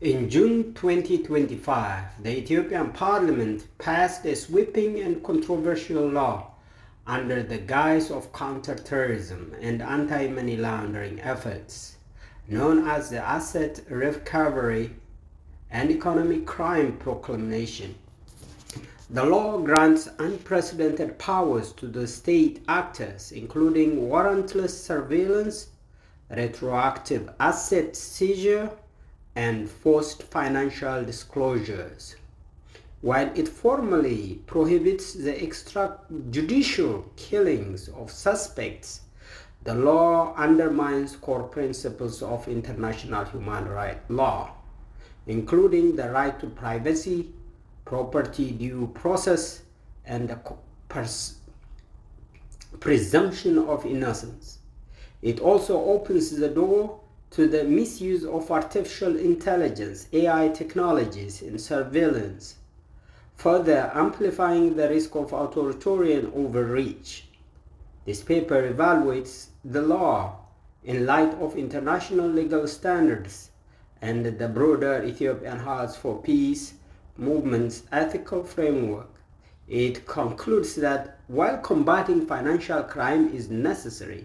In June 2025, the Ethiopian parliament passed a sweeping and controversial law under the guise of counter-terrorism and anti-money laundering efforts, known as the Asset Recovery and Economic Crime Proclamation. The law grants unprecedented powers to the state actors, including warrantless surveillance, retroactive asset seizure, and forced financial disclosures. While it formally prohibits the extrajudicial killings of suspects, the law undermines core principles of international human rights law, including the right to privacy, property due process, and the presumption of innocence. It also opens the door to the misuse of artificial intelligence, AI technologies, in surveillance, further amplifying the risk of authoritarian overreach. This paper evaluates the law in light of international legal standards and the broader Ethiopian Hearts for Peace movement's ethical framework. It concludes that while combating financial crime is necessary,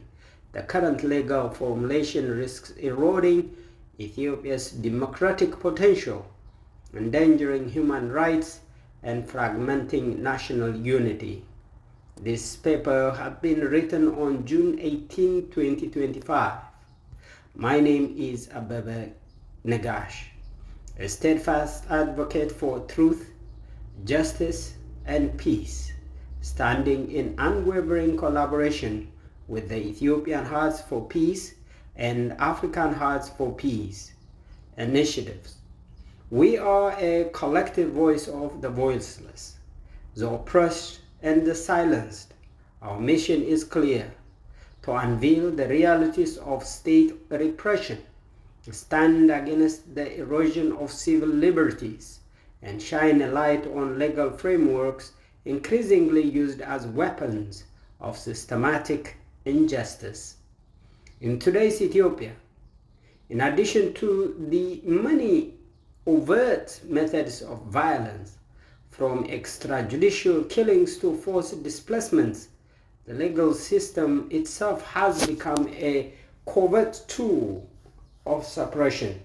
the current legal formulation risks eroding Ethiopia's democratic potential, endangering human rights, and fragmenting national unity. This paper has been written on June 18, 2025. My name is Abebe Negash, a steadfast advocate for truth, justice, and peace, standing in unwavering collaboration with the Ethiopian Hearts for Peace and African Hearts for Peace initiatives. We are a collective voice of the voiceless, the oppressed, and the silenced. Our mission is clear: to unveil the realities of state repression, stand against the erosion of civil liberties, and shine a light on legal frameworks increasingly used as weapons of systematic injustice. In today's Ethiopia, in addition to the many overt methods of violence, from extrajudicial killings to forced displacements, the legal system itself has become a covert tool of suppression.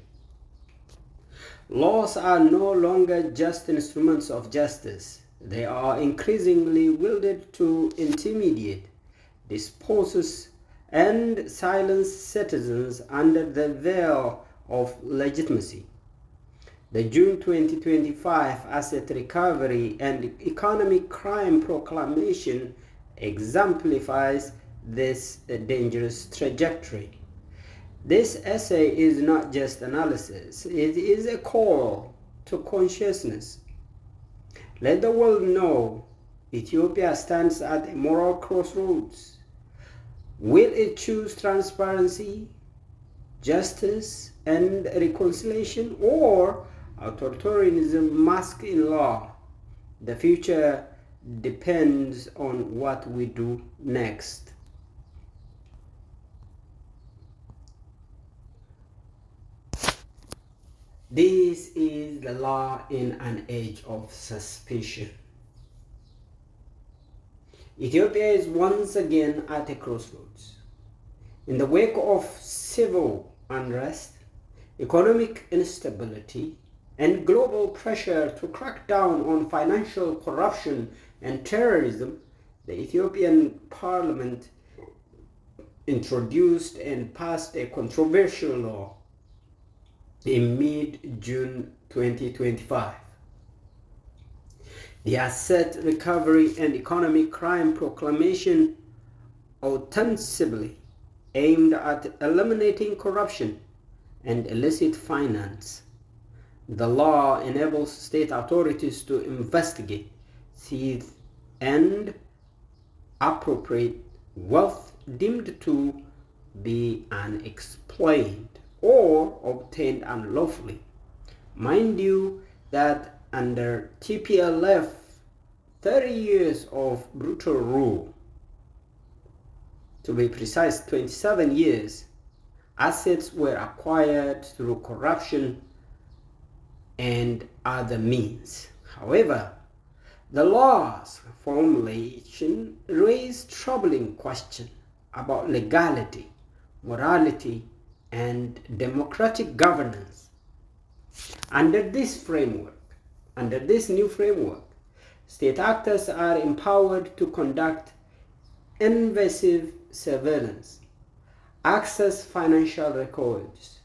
Laws are no longer just instruments of justice. They are increasingly wielded to intimidate, dispose, and silence citizens under the veil of legitimacy. The June 2025 Asset Recovery and Economic Crime Proclamation exemplifies this dangerous trajectory. This essay is not just analysis, it is a call to consciousness. Let the world know Ethiopia stands at a moral crossroads. Will it choose transparency, justice, and reconciliation, or authoritarianism masked in law? The future depends on what we do next. This is the law in an age of suspicion. Ethiopia is once again at a crossroads. In the wake of civil unrest, economic instability, and global pressure to crack down on financial corruption and terrorism, the Ethiopian parliament introduced and passed a controversial law in mid-June 2025. The Asset Recovery and Economic Crime Proclamation ostensibly aimed at eliminating corruption and illicit finance. The law enables state authorities to investigate, seize, and appropriate wealth deemed to be unexplained or obtained unlawfully. Mind you that under TPLF, 30 years of brutal rule, to be precise 27 years, assets were acquired through corruption and other means. However, the law's formulation raised troubling questions about legality, morality, and democratic governance. Under this new framework, state actors are empowered to conduct invasive surveillance, access financial records,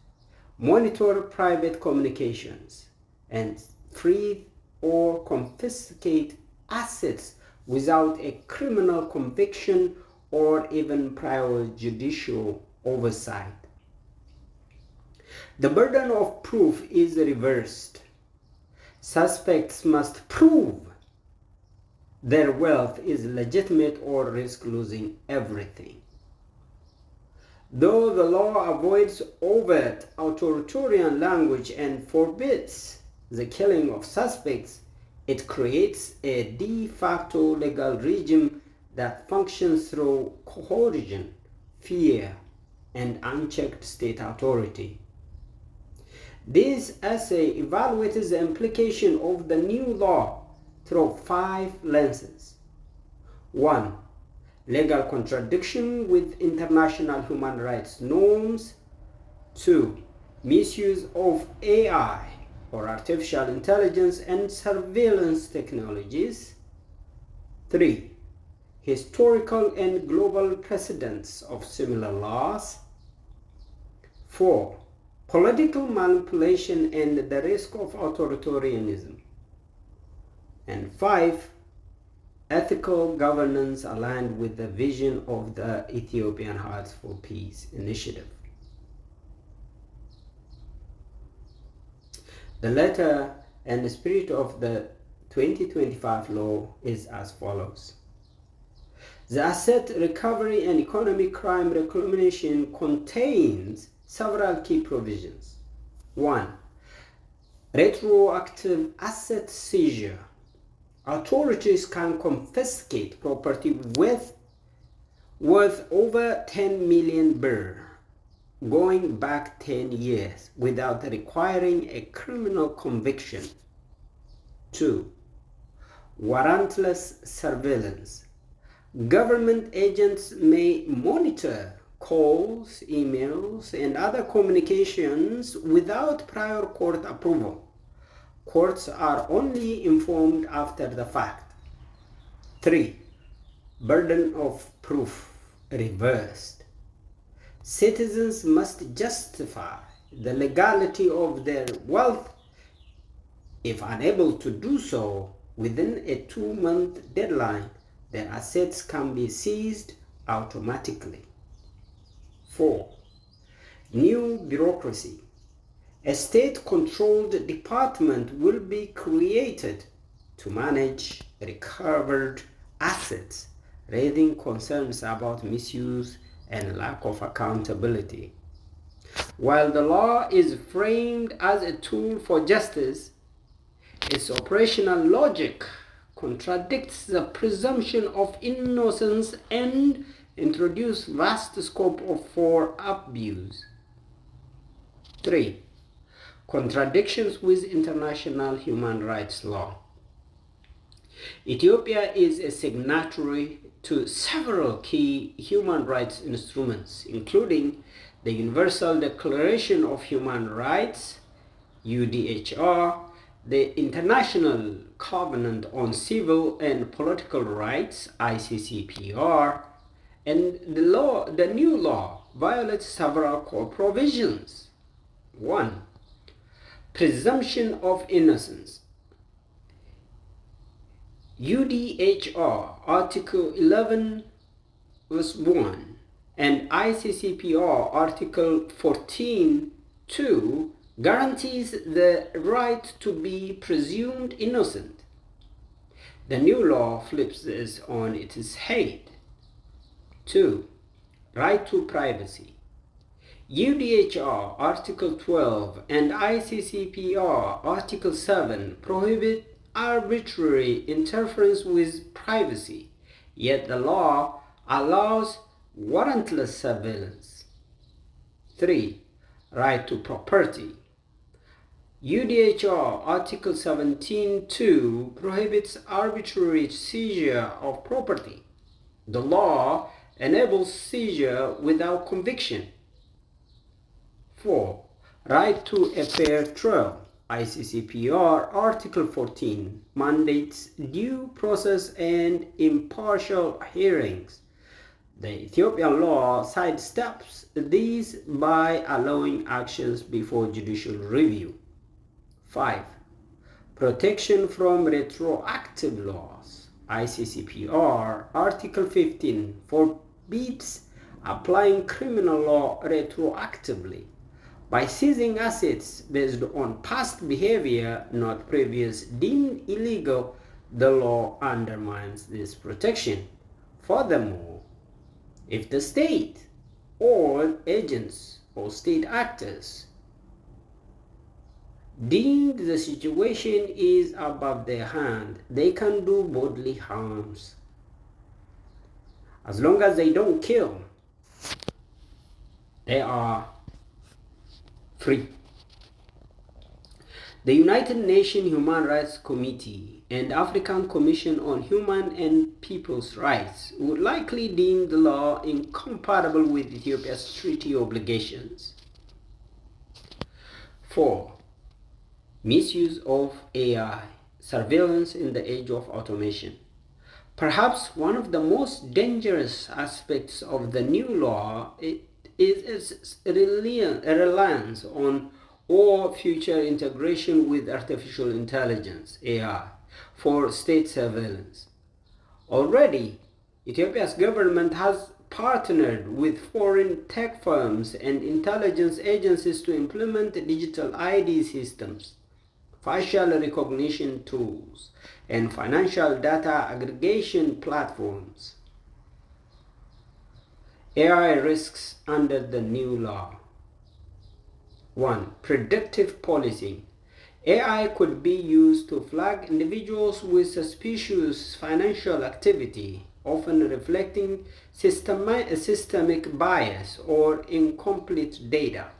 monitor private communications, and freeze or confiscate assets without a criminal conviction or even prior judicial oversight. The burden of proof is reversed. Suspects must prove their wealth is legitimate or risk losing everything. Though the law avoids overt authoritarian language and forbids the killing of suspects, it creates a de facto legal regime that functions through coercion, fear, and unchecked state authority. This essay evaluates the implication of the new law through 5 lenses. 1. Legal contradiction with international human rights norms. 2. Misuse of AI or artificial intelligence and surveillance technologies. 3. Historical and global precedents of similar laws. 4. Political manipulation and the risk of authoritarianism. And 5. Ethical governance aligned with the vision of the Ethiopian Hearts for Peace initiative. The letter and the spirit of the 2025 law is as follows. The Asset Recovery and Economic Crime Reclamation contains several key provisions. 1. Retroactive asset seizure. Authorities can confiscate property worth over 10 million birr, going back 10 years, without requiring a criminal conviction. 2. Warrantless surveillance. Government agents may monitor calls, emails, and other communications without prior court approval. Courts are only informed after the fact. 3. Burden of proof reversed. Citizens must justify the legality of their wealth. If unable to do so within a 2-month deadline, their assets can be seized automatically. 4. New bureaucracy. A state-controlled department will be created to manage recovered assets, raising concerns about misuse and lack of accountability. While the law is framed as a tool for justice, its operational logic contradicts the presumption of innocence and introduces vast scope for abuse. 3. Contradictions with international human rights law. Ethiopia is a signatory to several key human rights instruments, including the Universal Declaration of Human Rights, UDHR, the International Covenant on Civil and Political Rights, ICCPR, and the new law violates several core provisions. 1. Presumption of innocence. UDHR Article 11 verse 1 and ICCPR Article 14(2) guarantees the right to be presumed innocent. The new law flips this on its head. 2. Right to privacy. UDHR Article 12 and ICCPR Article 7 prohibit arbitrary interference with privacy, yet the law allows warrantless surveillance. 3. Right to property. UDHR Article 17.2 prohibits arbitrary seizure of property. The law enables seizure without conviction. 4. Right to a fair trial. ICCPR Article 14 mandates due process and impartial hearings. The Ethiopian law sidesteps these by allowing actions before judicial review. 5. Protection from retroactive laws. ICCPR Article 15 forbids applying criminal law retroactively. By seizing assets based on past behavior, not previous, deemed illegal, the law undermines this protection. Furthermore, if the state or agents or state actors deemed the situation is above their hand, they can do bodily harms. As long as they don't kill, they are free. The United Nations Human Rights Committee and African Commission on Human and People's Rights would likely deem the law incompatible with Ethiopia's treaty obligations. 4. Misuse of AI, surveillance in the age of automation. Perhaps one of the most dangerous aspects of the new law is its reliance on or future integration with artificial intelligence, AI, for state surveillance. Already, Ethiopia's government has partnered with foreign tech firms and intelligence agencies to implement digital ID systems, facial recognition tools, and financial data aggregation platforms. AI risks under the new law. 1. Predictive policing. AI could be used to flag individuals with suspicious financial activity, often reflecting systemic bias or incomplete data.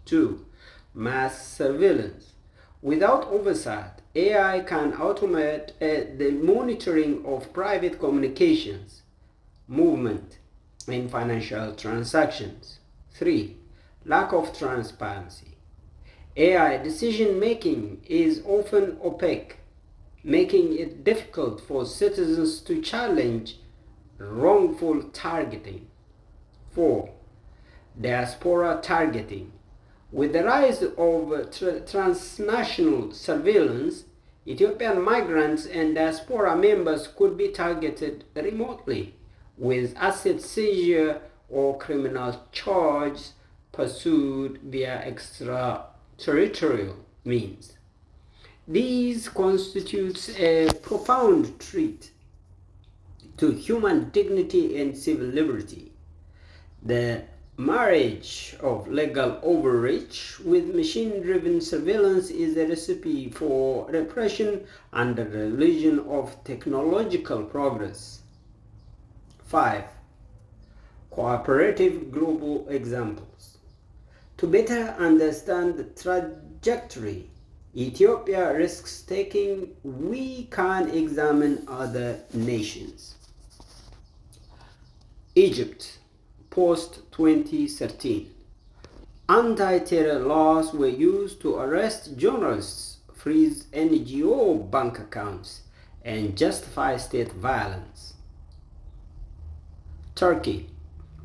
2. Mass surveillance. Without oversight, AI can automate the monitoring of private communications, movement, and financial transactions. 3. Lack of transparency. AI decision-making is often opaque, making it difficult for citizens to challenge wrongful targeting. 4. Diaspora targeting. With the rise of transnational surveillance, Ethiopian migrants and diaspora members could be targeted remotely, with asset seizure or criminal charges pursued via extraterritorial means. These constitutes a profound threat to human dignity and civil liberty. The marriage of legal overreach with machine-driven surveillance is a recipe for repression under the illusion of technological progress. 5. Cooperative global examples. To better understand the trajectory Ethiopia risks taking, we can examine other nations. Egypt, post-2013. Anti-terror laws were used to arrest journalists, freeze NGO bank accounts, and justify state violence. Turkey,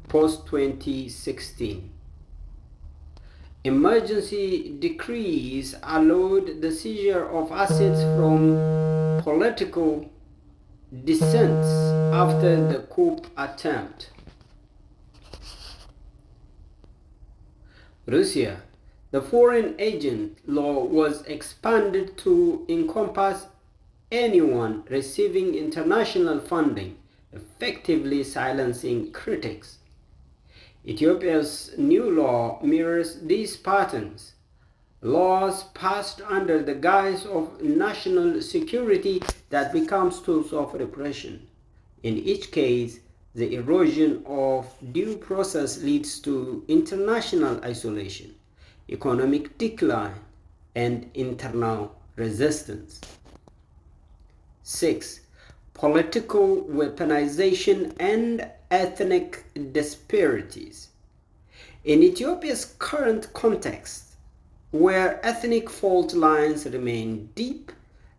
post-2016. Emergency decrees allowed the seizure of assets from political dissents after the coup attempt. Russia, the foreign agent law was expanded to encompass anyone receiving international funding, effectively silencing critics. Ethiopia's new law mirrors these patterns. Laws passed under the guise of national security that becomes tools of repression. In each case, the erosion of due process leads to international isolation, economic decline, and internal resistance. 6. Political weaponization and ethnic disparities. In Ethiopia's current context, where ethnic fault lines remain deep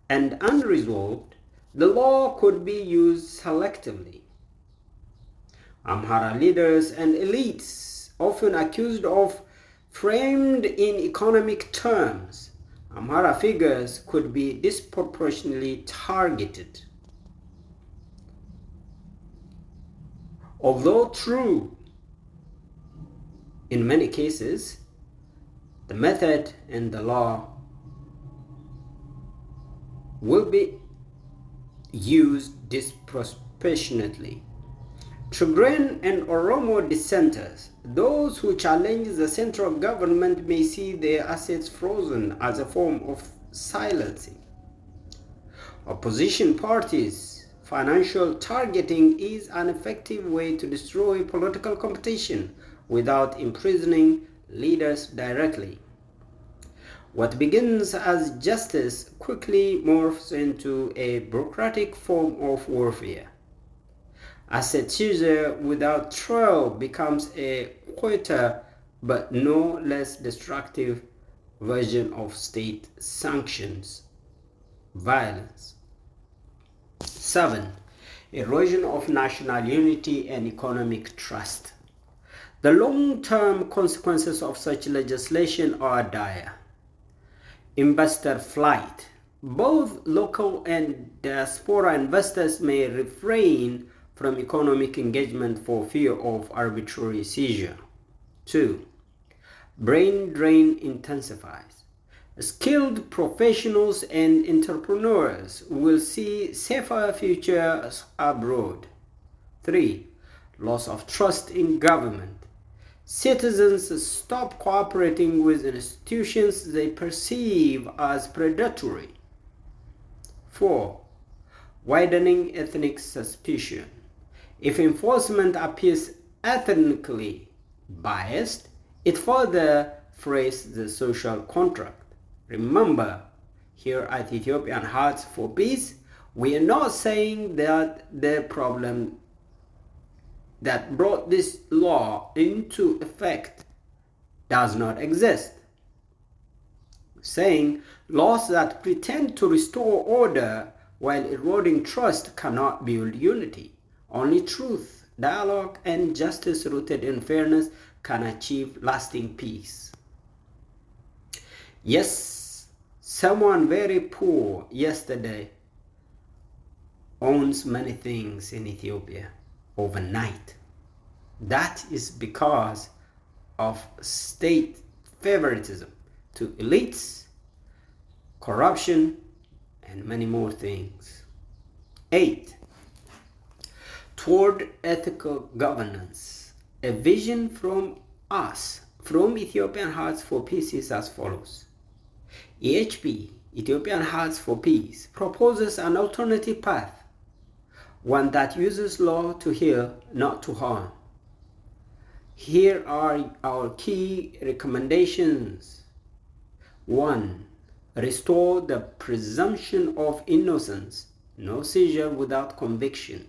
and unresolved, the law could be used selectively. Amhara leaders and elites, often accused of framed in economic terms, Amhara figures could be disproportionately targeted. Although true in many cases, the method and the law will be used disproportionately. Tigray and Oromo dissenters, those who challenge the central government, may see their assets frozen as a form of silencing. Opposition parties' financial targeting is an effective way to destroy political competition without imprisoning leaders directly. What begins as justice quickly morphs into a bureaucratic form of warfare. Asset seizure without trial becomes a quieter but no less destructive version of state sanctions violence. 7. Erosion of national unity and economic trust. The long-term consequences of such legislation are dire. Investor flight. Both local and diaspora investors may refrain from economic engagement for fear of arbitrary seizure. 2. Brain drain intensifies. Skilled professionals and entrepreneurs will see safer futures abroad. 3. Loss of trust in government. Citizens stop cooperating with institutions they perceive as predatory. 4. Widening ethnic suspicion. If enforcement appears ethnically biased, it further frays the social contract. Remember, here at Ethiopian Hearts for Peace, we are not saying that the problem that brought this law into effect does not exist. We're saying laws that pretend to restore order while eroding trust cannot build unity. Only truth, dialogue, and justice rooted in fairness can achieve lasting peace. Yes, someone very poor yesterday owns many things in Ethiopia overnight. That is because of state favoritism to elites, corruption, and many more things. 8. Toward ethical governance. A vision from us, from Ethiopian Hearts for Peace, is as follows. EHP, Ethiopian Hearts for Peace, proposes an alternative path, one that uses law to heal, not to harm. Here are our key recommendations. 1. Restore the presumption of innocence, no seizure without conviction.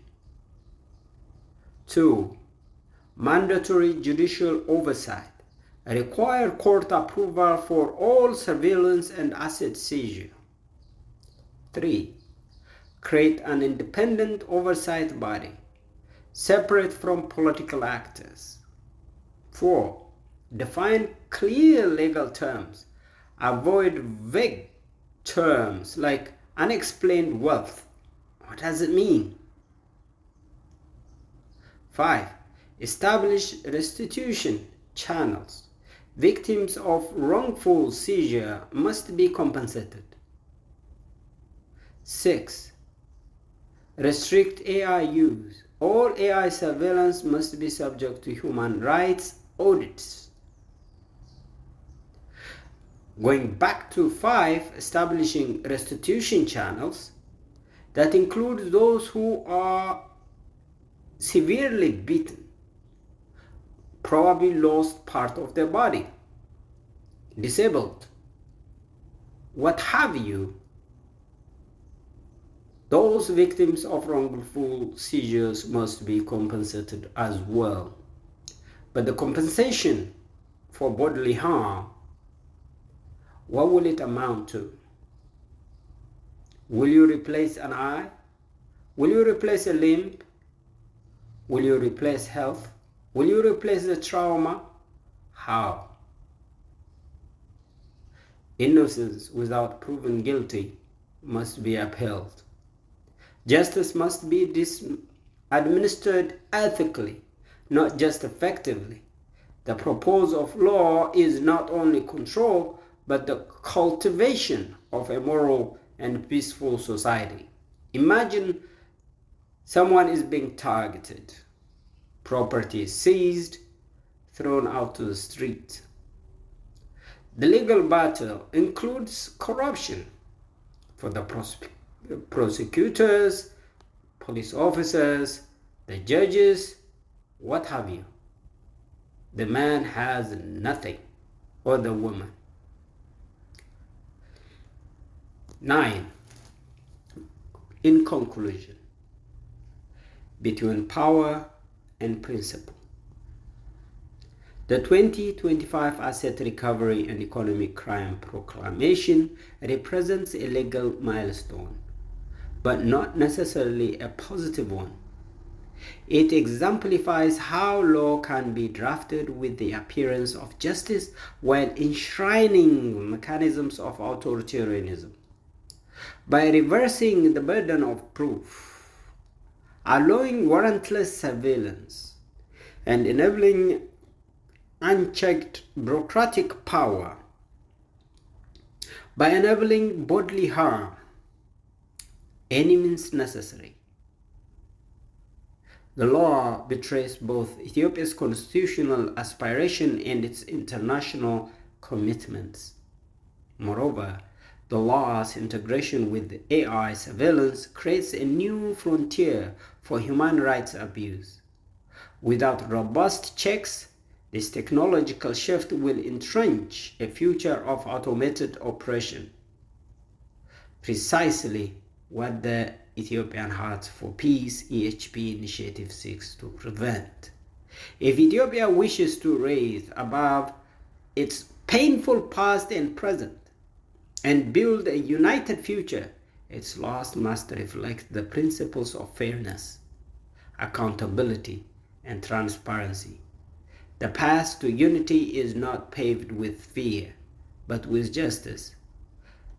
2. Mandatory judicial oversight. Require court approval for all surveillance and asset seizure. 3. Create an independent oversight body, separate from political actors. 4. Define clear legal terms. Avoid vague terms like unexplained wealth. What does it mean? 5. Establish restitution channels. Victims of wrongful seizure must be compensated. 6. Restrict AI use. All AI surveillance must be subject to human rights audits. Going back to 5, establishing restitution channels that include those who are severely beaten, probably lost part of their body, disabled, what have you, those victims of wrongful seizures must be compensated as well. But the compensation for bodily harm, what will it amount to? Will you replace an eye? Will you replace a limb? Will you replace health? Will you replace the trauma? How? Innocence without proven guilty must be upheld. Justice must be administered ethically, not just effectively. The purpose of law is not only control, but the cultivation of a moral and peaceful society. Imagine someone is being targeted, property is seized, thrown out to the street. The legal battle includes corruption for the prosecutors, police officers, the judges, what have you. The man has nothing, or the woman. 9. In conclusion, between power and principle. The 2025 Asset Recovery and Economic Crime Proclamation represents a legal milestone, but not necessarily a positive one. It exemplifies how law can be drafted with the appearance of justice while enshrining mechanisms of authoritarianism. By reversing the burden of proof, allowing warrantless surveillance, and enabling unchecked bureaucratic power, by enabling bodily harm, any means necessary. The law betrays both Ethiopia's constitutional aspiration and its international commitments. Moreover, the law's integration with AI surveillance creates a new frontier for human rights abuse. Without robust checks, this technological shift will entrench a future of automated oppression. Precisely what the Ethiopian Hearts for Peace EHP initiative seeks to prevent. If Ethiopia wishes to rise above its painful past and present and build a united future, its laws must reflect the principles of fairness, accountability, and transparency. The path to unity is not paved with fear, but with justice.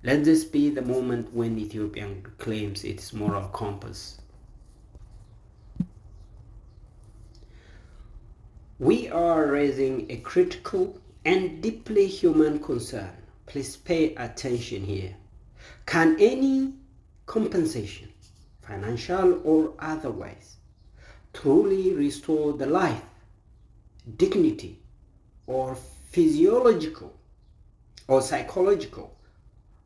Let this be the moment when Ethiopia reclaims its moral compass. We are raising a critical and deeply human concern. Please pay attention here. Can any compensation, financial or otherwise, truly restore the life, dignity, or physiological or psychological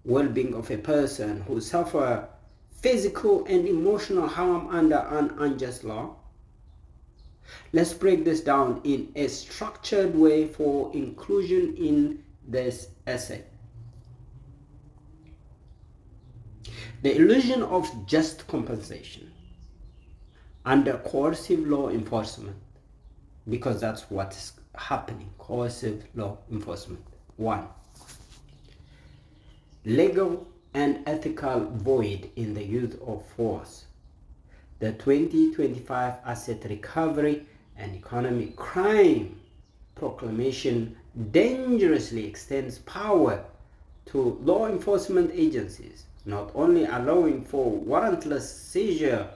well-being of a person who suffers physical and emotional harm under an unjust law? Let's break this down in a structured way for inclusion in this essay. The illusion of just compensation under coercive law enforcement, because that's what's happening, coercive law enforcement. 1. Legal and ethical void in the use of force. The 2025 Asset Recovery and Economic Crime Proclamation dangerously extends power to law enforcement agencies, not only allowing for warrantless seizure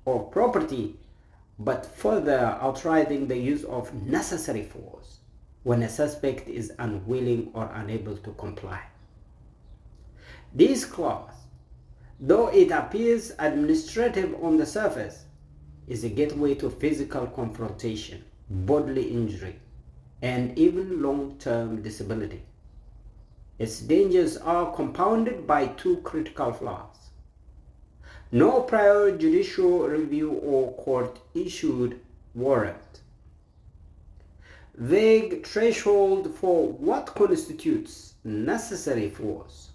of property, but further outrighting the use of necessary force when a suspect is unwilling or unable to comply. This clause, though it appears administrative on the surface, is a gateway to physical confrontation, bodily injury, and even long-term disability. Its dangers are compounded by two critical flaws. No prior judicial review or court-issued warrant. Vague threshold for what constitutes necessary force.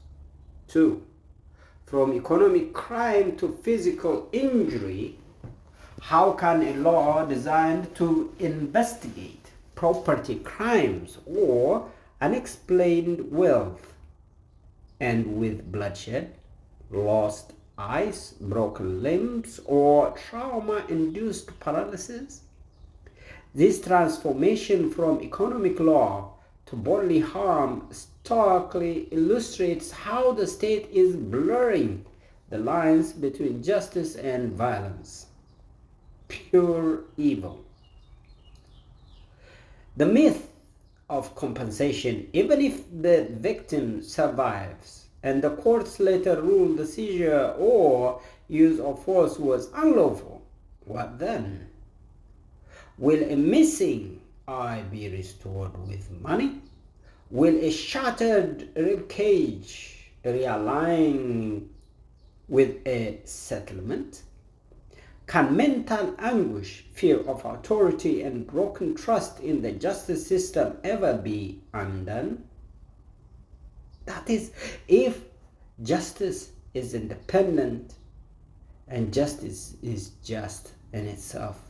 2. From economic crime to physical injury, how can a law designed to investigate property crimes or unexplained wealth end with bloodshed, lost eyes, broken limbs, or trauma-induced paralysis? This transformation from economic law to bodily harm starkly illustrates how the state is blurring the lines between justice and violence, pure evil. The myth of compensation, even if the victim survives and the courts later rule the seizure or use of force was unlawful, what then? Will a missing eye be restored with money? Will a shattered rib cage realign with a settlement? Can mental anguish, fear of authority, and broken trust in the justice system ever be undone? That is, if justice is independent and justice is just in itself.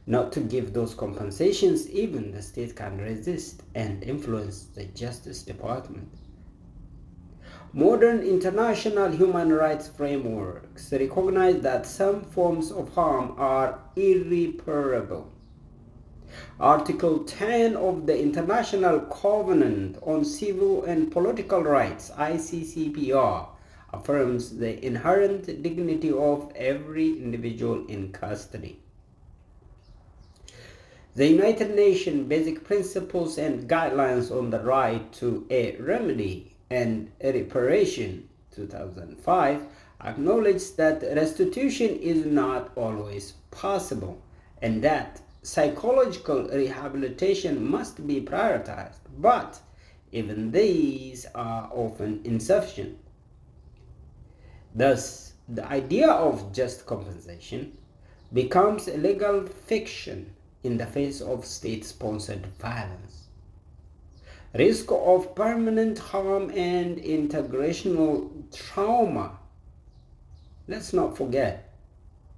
Not to give those compensations, even the state can resist and influence the Justice Department. Modern international human rights frameworks recognize that some forms of harm are irreparable. Article 10 of the International Covenant on Civil and Political Rights, ICCPR, affirms the inherent dignity of every individual in custody. The United Nations Basic Principles and Guidelines on the Right to a Remedy and a Reparation, 2005, acknowledge that restitution is not always possible and that psychological rehabilitation must be prioritized, but even these are often insufficient. Thus, the idea of just compensation becomes a legal fiction in the face of state-sponsored violence. Risk of permanent harm and integrational trauma. Let's not forget,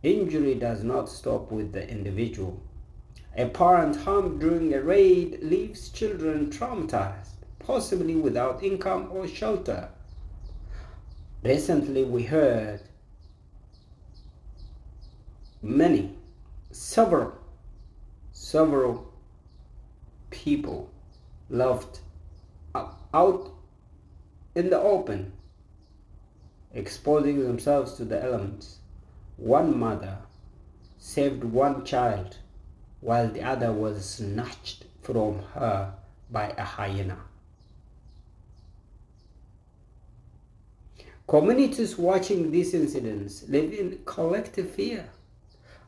injury does not stop with the individual. A parent harmed during a raid leaves children traumatized, possibly without income or shelter. Recently, we heard several people left out in the open, exposing themselves to the elements. One mother saved one child while the other was snatched from her by a hyena. Communities watching these incidents live in collective fear,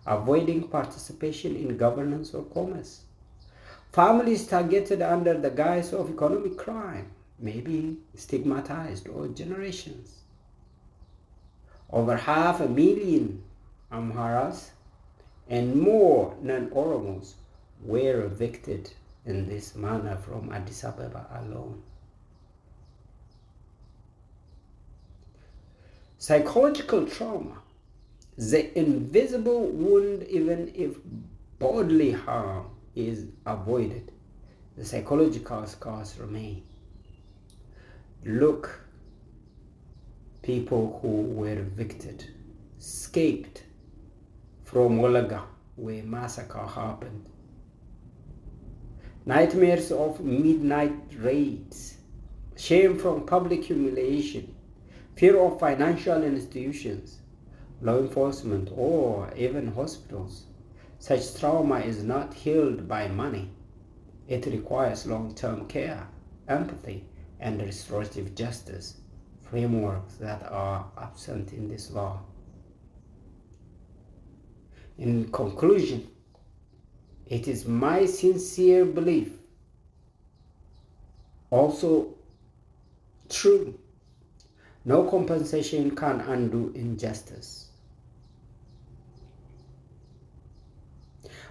avoiding participation in governance or commerce. Families targeted under the guise of economic crime may be stigmatized over generations. Over 500,000 Amharas and more non-Oromos were evicted in this manner from Addis Ababa alone. Psychological trauma, the invisible wound, even if bodily harm is avoided, the psychological scars remain. Look, people who were evicted, escaped from Wolaga, where massacre happened. Nightmares of midnight raids, shame from public humiliation, fear of financial institutions, law enforcement, or even hospitals. Such trauma is not healed by money. It requires long-term care, empathy, and restorative justice, frameworks that are absent in this law. In conclusion, it is my sincere belief, also true, no compensation can undo injustice.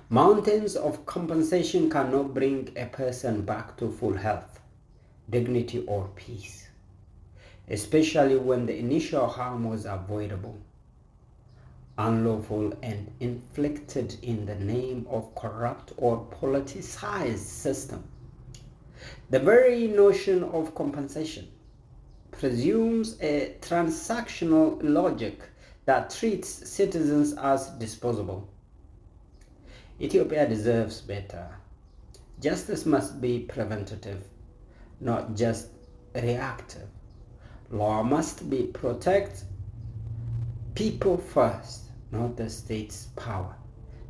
Mountains of compensation cannot bring a person back to full health, dignity, or peace. especially when the initial harm was avoidable, unlawful, and inflicted in the name of corrupt or politicized system. The very notion of compensation presumes a transactional logic that treats citizens as disposable. Ethiopia deserves better. Justice must be preventative, not just reactive. Law must be protect people first, not the state's power.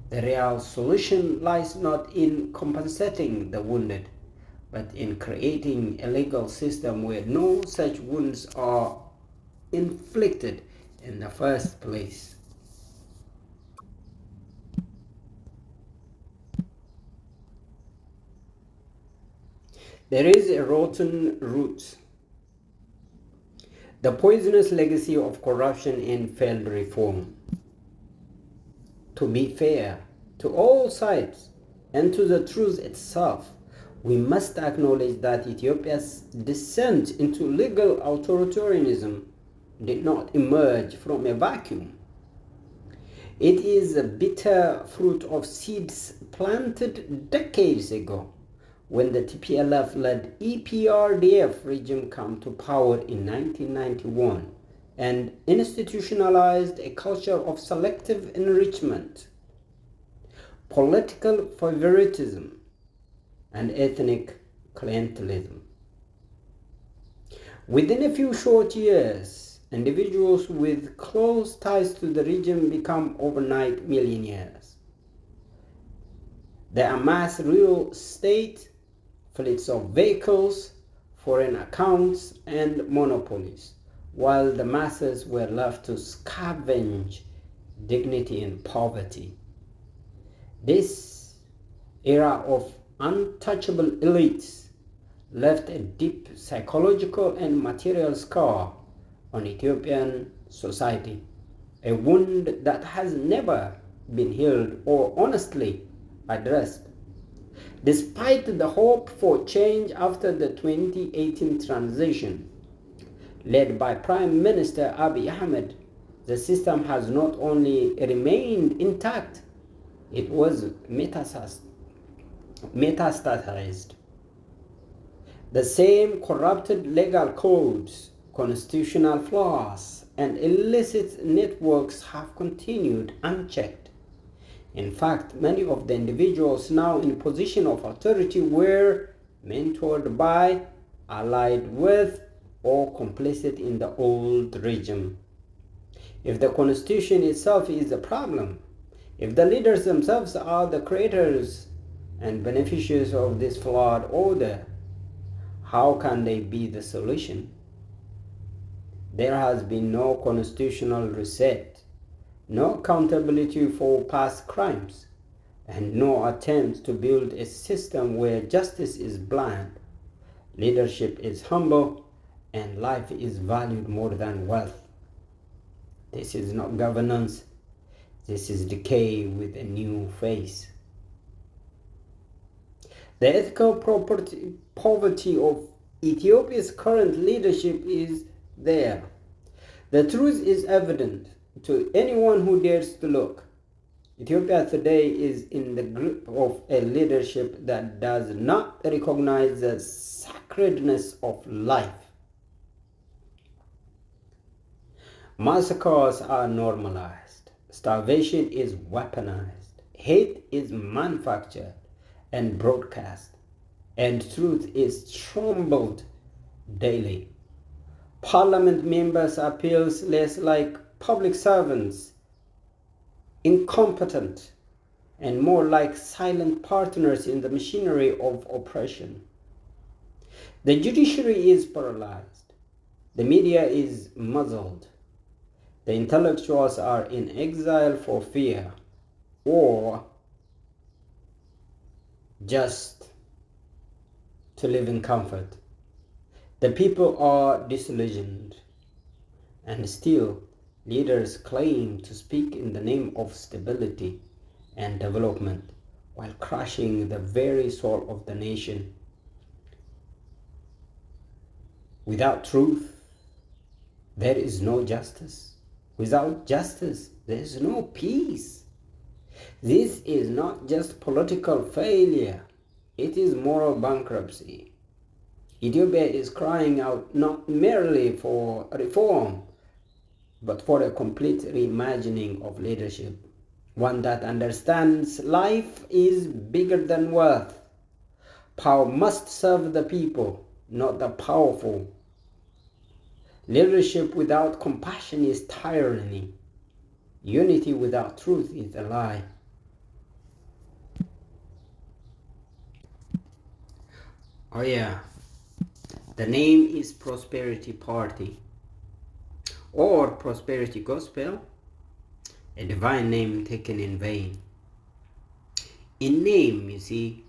The real solution lies not in compensating the wounded, but in creating a legal system where no such wounds are inflicted in the first place. There is a rotten root, the poisonous legacy of corruption and failed reform. To be fair to all sides and to the truth itself, we must acknowledge that Ethiopia's descent into legal authoritarianism did not emerge from a vacuum. It is a bitter fruit of seeds planted decades ago when the TPLF-led EPRDF regime came to power in 1991 and institutionalized a culture of selective enrichment, political favoritism, and ethnic clientelism. Within a few short years, individuals with close ties to the region become overnight millionaires. They amass real estate, fleets of vehicles, foreign accounts, and monopolies, while the masses were left to scavenge dignity in poverty. This era of untouchable elites left a deep psychological and material scar on Ethiopian society, a wound that has never been healed or honestly addressed. Despite the hope for change after the 2018 transition, led by Prime Minister Abiy Ahmed, the system has not only remained intact, it was metastasized. The same corrupted legal codes, constitutional flaws, and illicit networks have continued unchecked. In fact, many of the individuals now in position of authority were mentored by, allied with, or complicit in the old regime. If the constitution itself is the problem, if the leaders themselves are the creators and beneficiaries of this flawed order, how can they be the solution? There has been no constitutional reset, no accountability for past crimes, and no attempt to build a system where justice is blind, leadership is humble, and life is valued more than wealth. This is not governance. This is decay with a new face. The ethical poverty of Ethiopia's current leadership is there. The truth is evident to anyone who dares to look. Ethiopia today is in the grip of a leadership that does not recognize the sacredness of life. Massacres are normalized. Starvation is weaponized. Hate is manufactured and broadcast. And truth is trampled daily. Parliament members appear less like public servants, incompetent, and more like silent partners in the machinery of oppression. The judiciary is paralyzed. The media is muzzled. The intellectuals are in exile for fear, or just to live in comfort. The people are disillusioned, and still leaders claim to speak in the name of stability and development while crushing the very soul of the nation. Without truth, there is no justice. Without justice, there is no peace. This is not just political failure, it is moral bankruptcy. Ethiopia is crying out not merely for reform, but for a complete reimagining of leadership, one that understands life is bigger than wealth. Power must serve the people, not the powerful. Leadership without compassion is tyranny. Unity without truth is a lie. Oh yeah, the name is Prosperity Party or Prosperity Gospel, a divine name taken in vain. In name, you see,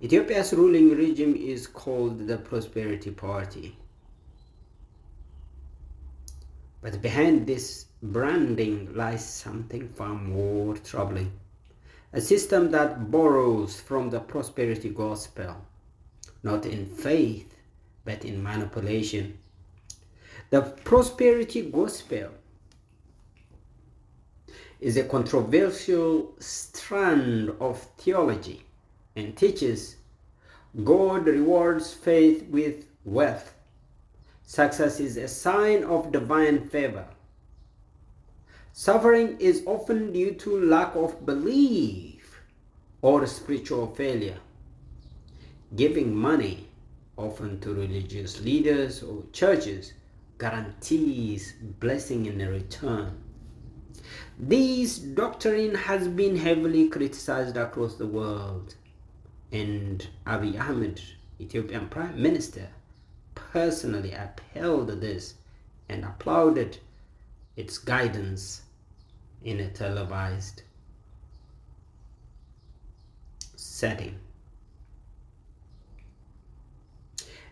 Ethiopia's ruling regime is called the Prosperity Party. But behind this branding lies something far more troubling. A system that borrows from the prosperity gospel, not in faith, but in manipulation. The prosperity gospel is a controversial strand of theology and teaches God rewards faith with wealth. Success is a sign of divine favor. Suffering is often due to lack of belief or spiritual failure. Giving money, often to religious leaders or churches, guarantees blessing in return. This doctrine has been heavily criticized across the world, and Abiy Ahmed, Ethiopian Prime Minister, personally upheld this and applauded its guidance in a televised setting.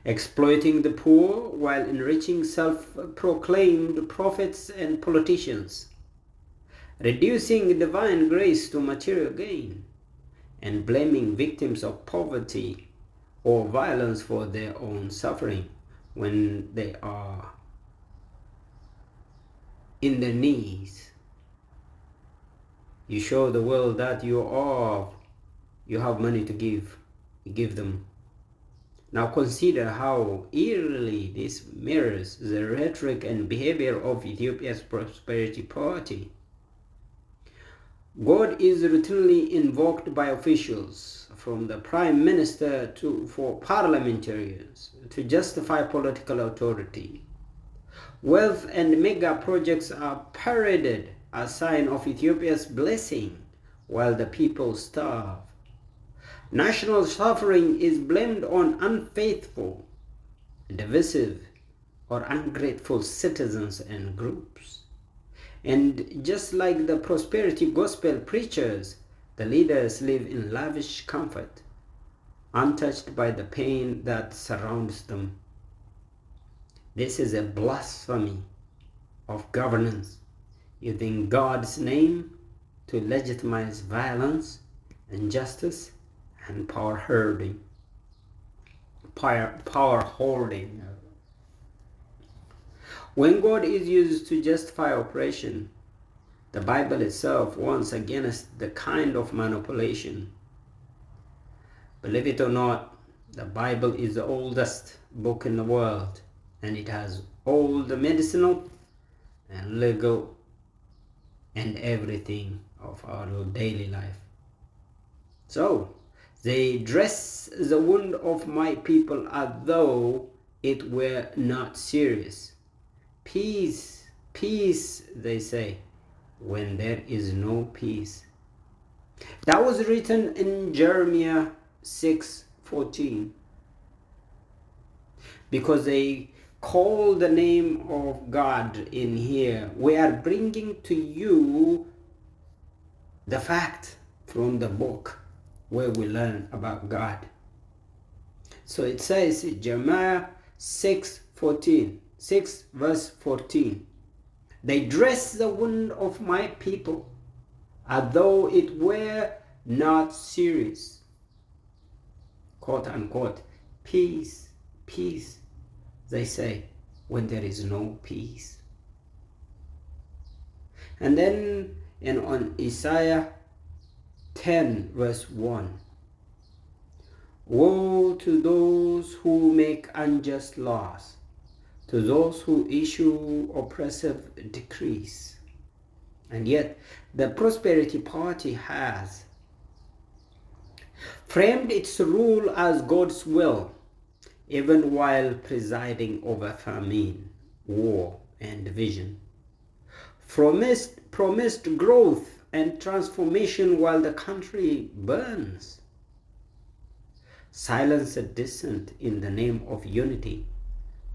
Exploiting the poor while enriching self-proclaimed prophets and politicians, reducing divine grace to material gain, and blaming victims of poverty or violence for their own suffering when they are in their knees. You show the world that you have money to give. You give them. Now consider how eerily this mirrors the rhetoric and behavior of Ethiopia's Prosperity Party. God is routinely invoked by officials, from the Prime Minister for parliamentarians, to justify political authority. Wealth and mega projects are paraded as sign of Ethiopia's blessing, while the people starve. National suffering is blamed on unfaithful, divisive, or ungrateful citizens and groups. And just like the prosperity gospel preachers, the leaders live in lavish comfort, untouched by the pain that surrounds them. This is a blasphemy of governance, using God's name to legitimize violence, injustice, and power holding. When God is used to justify oppression, the Bible itself warns against the kind of manipulation. Believe it or not, the Bible is the oldest book in the world, and it has all the medicinal and legal and everything of our daily life. So, they dress the wound of my people as though it were not serious. Peace, peace, they say, when there is no peace. That was written in Jeremiah 6:14. Because they call the name of God in here, we are bringing to you the fact from the book where we learn about God. So it says Jeremiah 6:14, 6 verse 14. They dress the wound of my people as though it were not serious. Quote unquote. Peace, peace, they say, when there is no peace. And then on Isaiah 10 verse 1, woe to those who make unjust laws, to those who issue oppressive decrees. And yet the Prosperity Party has framed its rule as God's will, even while presiding over famine, war, and division. Promised growth and transformation while the country burns. Silenced dissent in the name of unity,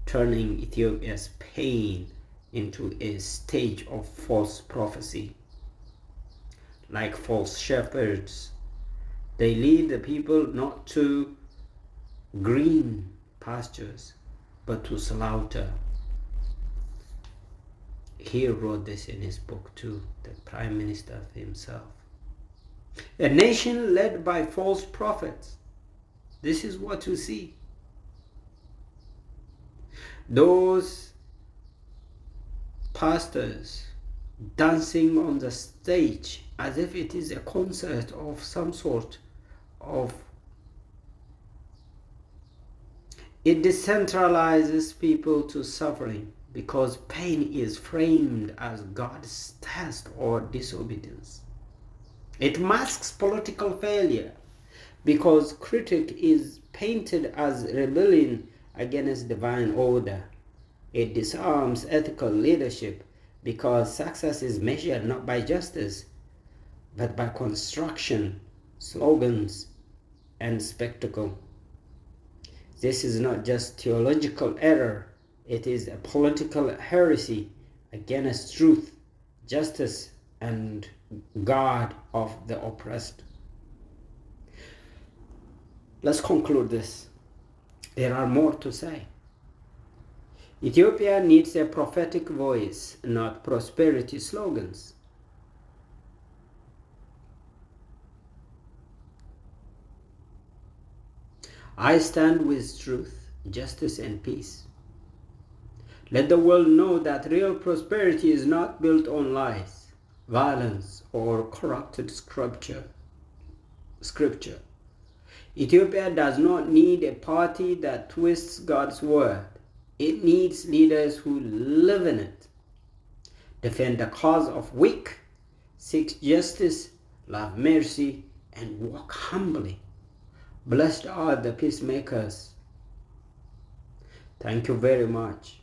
turning Ethiopia's pain into a stage of false prophecy. Like false shepherds, they lead the people not to green pastures, but to slaughter. He wrote this in his book too, the Prime Minister himself. A nation led by false prophets. This is what you see. Those pastors dancing on the stage as if it is a concert of some sort of. It decentralizes people to suffering because pain is framed as God's test or disobedience. It masks political failure because critique is painted as rebellion against divine order. It disarms ethical leadership because success is measured not by justice, but by construction, slogans, and spectacle. This is not just theological error, it is a political heresy against truth, justice, and God of the oppressed. Let's conclude this. There are more to say. Ethiopia needs a prophetic voice, not prosperity slogans. I stand with truth, justice, and peace. Let the world know that real prosperity is not built on lies, violence, or corrupted scripture. Ethiopia does not need a party that twists God's word. It needs leaders who live in it, defend the cause of weak, seek justice, love mercy, and walk humbly. Blessed are the peacemakers. Thank you very much.